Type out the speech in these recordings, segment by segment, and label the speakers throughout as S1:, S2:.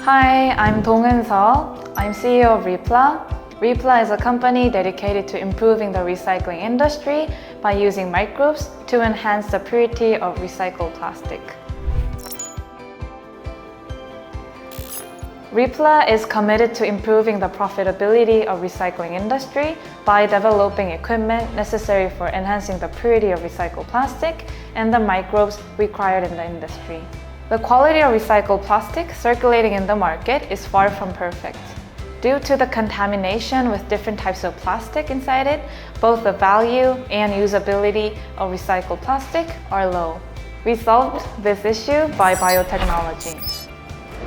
S1: Hi, I'm Dong-eun Seo. I'm CEO of Repla. Repla is a company dedicated to improving the recycling industry by using microbes to enhance the purity of recycled plastic. Repla is committed to improving the profitability of recycling industry by developing equipment necessary for enhancing the purity of recycled plastic and the microbes required in the industry. The quality of recycled plastic circulating in the market is far from perfect. Due to the contamination with different types of plastic inside it, both the value and usability of recycled plastic are low. We solved this issue by biotechnology.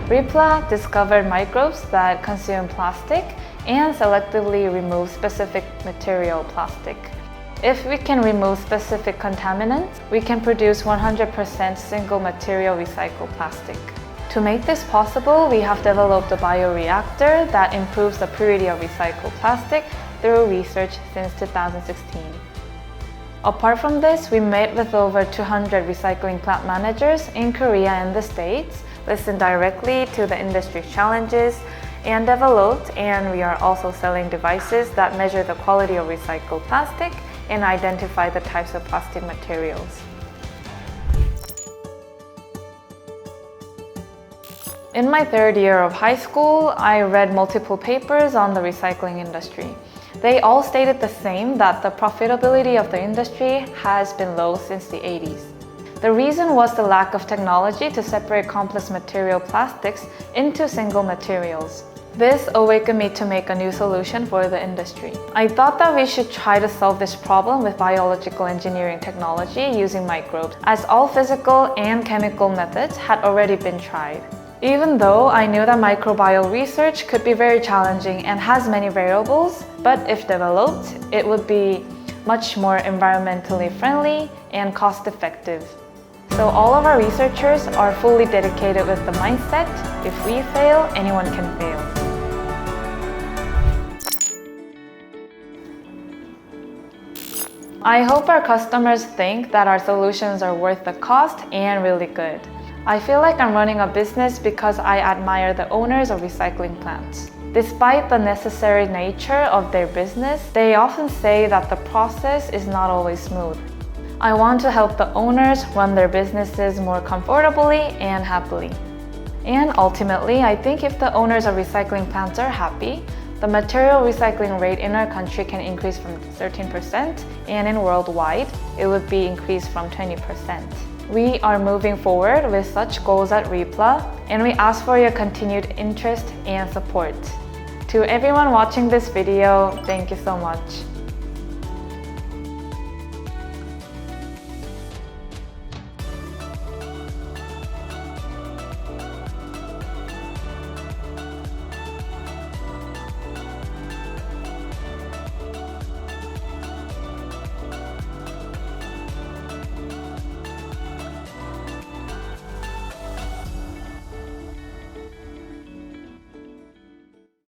S1: Repla discovered microbes that consume plastic and selectively remove specific material plastic. If we can remove specific contaminants, we can produce 100% single material recycled plastic. To make this possible, we have developed a bioreactor that improves the purity of recycled plastic through research since 2016. Apart from this, we met with over 200 recycling plant managers in Korea and the States, listened directly to the industry challenges, and developed, and we are also selling devices that measure the quality of recycled plastic and identify the types of plastic materials. In my third year of high school, I read multiple papers on the recycling industry. They all stated the same, that the profitability of the industry has been low since the 80s. The reason was the lack of technology to separate complex material plastics into single materials. This awakened me to make a new solution for the industry. I thought that we should try to solve this problem with biological engineering technology using microbes, as all physical and chemical methods had already been tried. Even though I knew that microbial research could be very challenging and has many variables, but if developed, it would be much more environmentally friendly and cost-effective. So all of our researchers are fully dedicated with the mindset, if we fail, anyone can fail. I hope our customers think that our solutions are worth the cost and really good. I feel like I'm running a business because I admire the owners of recycling plants. Despite the necessary nature of their business, they often say that the process is not always smooth. I want to help the owners run their businesses more comfortably and happily. And ultimately, I think if the owners of recycling plants are happy, the material recycling rate in our country can increase from 13%, and in worldwide, it would be increased from 20%. We are moving forward with such goals at Repla, and we ask for your continued interest and support. To everyone watching this video, thank you so much.